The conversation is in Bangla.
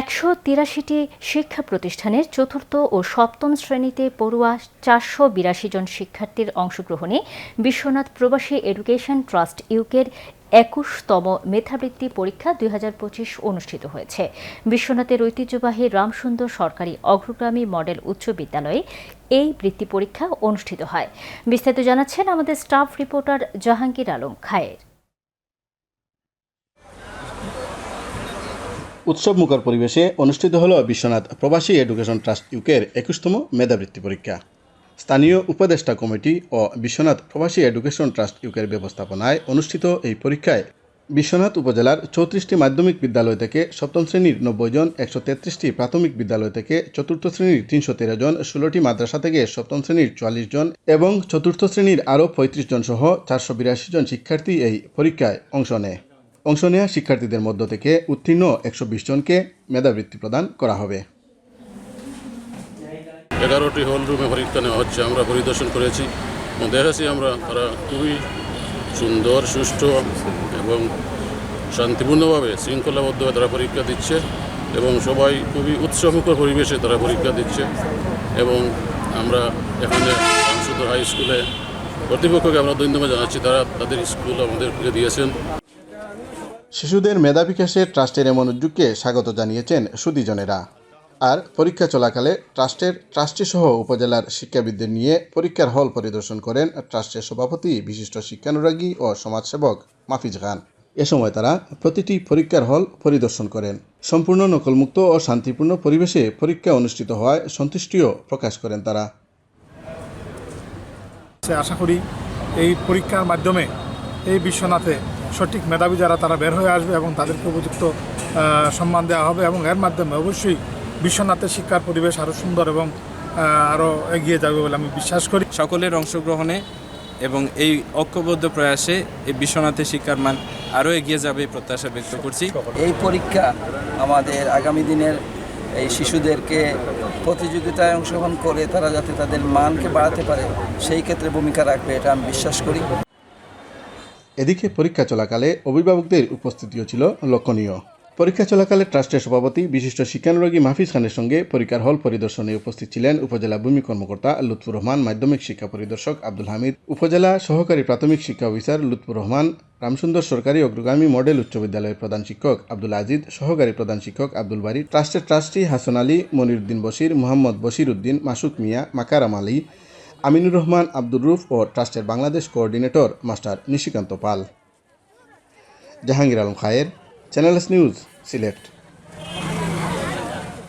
১৮৩টি শিক্ষা প্রতিষ্ঠানের চতুর্থ ও সপ্তম শ্রেণীতে পড়ুয়া ৪৮২ জন শিক্ষার্থীর অংশগ্রহণে বিশ্বনাথ প্রবাসী এডুকেশন ট্রাস্ট ইউকের ২১তম মেধাবৃত্তি পরীক্ষা ২০২৫ অনুষ্ঠিত হয়েছে। বিশ্বনাথের ঐতিহ্যবাহী রামসুন্দর সরকারি অগ্রগামী মডেল উচ্চ বিদ্যালয়ে এই বৃত্তি পরীক্ষা অনুষ্ঠিত হয়। বিস্তারিত জানাচ্ছেন আমাদের স্টাফ রিপোর্টার জাহাঙ্গীর আলম খায়ের। উৎসবমুখর পরিবেশে অনুষ্ঠিত হল বিশ্বনাথ প্রবাসী এডুকেশন ট্রাস্ট ইউকের ২১তম মেধাবৃত্তি পরীক্ষা। স্থানীয় উপদেষ্টা কমিটি ও বিশ্বনাথ প্রবাসী এডুকেশন ট্রাস্ট ইউকের ব্যবস্থাপনায় অনুষ্ঠিত এই পরীক্ষায় বিশ্বনাথ উপজেলার ৩৪টি মাধ্যমিক বিদ্যালয় থেকে সপ্তম শ্রেণীর ৯০ জন, ১৩৩টি প্রাথমিক বিদ্যালয় থেকে চতুর্থ শ্রেণীর ৩১৩ জন, ১৬টি মাদ্রাসা থেকে সপ্তম শ্রেণীর ৪৪ জন এবং চতুর্থ শ্রেণীর আরও ৩৫ জন সহ ৪৮২ জন শিক্ষার্থী এই পরীক্ষায় অংশ নেয়া শিক্ষার্থীদের মধ্য থেকে উত্তীর্ণ ১২০ জনকে মেধাবৃত্তি প্রদান করা হবে। 11টি হল রুমে পরীক্ষা নেওয়া হচ্ছে। আমরা পরিদর্শন করেছি এবং দেখেছি তারা খুবই সুন্দর, সুষ্ঠু এবং শান্তিপূর্ণভাবে শৃঙ্খলাবদ্ধভাবে তারা পরীক্ষা দিচ্ছে এবং সবাই খুবই উৎসবমুখর পরিবেশে তারা পরীক্ষা দিচ্ছে। এবং আমরা এখানে রামসুন্দর হাই স্কুলে কর্তৃপক্ষকে আমরা ধন্যবাদ জানাচ্ছি, তারা তাদের স্কুল আমাদেরকে দিয়েছেন। শিশুদের মেধা বিকাশে ট্রাস্টের এমন উদ্যোগকে স্বাগত জানিয়েছেন সুধীজনেরা। আর পরীক্ষা চলাকালে ট্রাস্টের ট্রাস্টি সহ উপজেলার শিক্ষাবিদদের নিয়ে পরীক্ষার হল পরিদর্শন করেন ট্রাস্টের সভাপতি, বিশিষ্ট শিক্ষানুরাগী ও সমাজসেবক মাহফিজ খান। এ সময় তারা প্রতিটি পরীক্ষার হল পরিদর্শন করেন। সম্পূর্ণ নকলমুক্ত ও শান্তিপূর্ণ পরিবেশে পরীক্ষা অনুষ্ঠিত হওয়ায় সন্তুষ্টিও প্রকাশ করেন তারা। আশা করি এই পরীক্ষার মাধ্যমে এই বিশ্বনাথে সঠিক মেধাবী যারা তারা বের হয়ে আসবে এবং তাদেরকে উপযুক্ত সম্মান দেওয়া হবে এবং এর মাধ্যমে অবশ্যই বিশ্বনাথের শিক্ষার পরিবেশ আরও সুন্দর এবং আরও এগিয়ে যাবে বলে আমি বিশ্বাস করি। সকলের অংশগ্রহণে এবং এই ঐক্যবদ্ধ প্রয়াসে এই বিশ্বনাথের শিক্ষার মান আরও এগিয়ে যাবে প্রত্যাশা ব্যক্ত করছি। এই পরীক্ষা আমাদের আগামী দিনের এই শিশুদেরকে প্রতিযোগিতায় অংশগ্রহণ করে তারা যাতে তাদের মানকে বাড়াতে পারে সেই ক্ষেত্রে ভূমিকা রাখবে, এটা আমি বিশ্বাস করি। এদিকে পরীক্ষা চলাকালে অভিভাবকদের উপস্থিতিও ছিল লক্ষণীয়। পরীক্ষা চলাকালে ট্রাস্টের সভাপতি, বিশিষ্ট শিক্ষানুরাগী মাহফিজ খানের সঙ্গে পরীক্ষার হল পরিদর্শনে উপস্থিত ছিলেন উপজেলা ভূমি কর্মকর্তা লুৎফুর রহমান, মাধ্যমিক শিক্ষা পরিদর্শক আব্দুল হামিদ, উপজেলা সহকারী প্রাথমিক শিক্ষা অফিসার লুৎফুর রহমান, রামসুন্দর সরকারি অগ্রগামী মডেল উচ্চ বিদ্যালয়ের প্রধান শিক্ষক আব্দুল আজিজ, সহকারী প্রধান শিক্ষক আব্দুল বারী, ট্রাস্টের ট্রাস্টি হাসান আলী, মনিরুদ্দিন বশির, মোহাম্মদ বশির উদ্দিন, মাসুক মিয়া, মাকারাম আলী, আমিনুর রহমান, আব্দুর রুফ ও ট্রাস্টের বাংলাদেশ কোঅর্ডিনেটর মাস্টার নিশিকান্ত পাল। জাহাঙ্গীর আলম খায়ের, চ্যানেল এস নিউজ, সিলেট।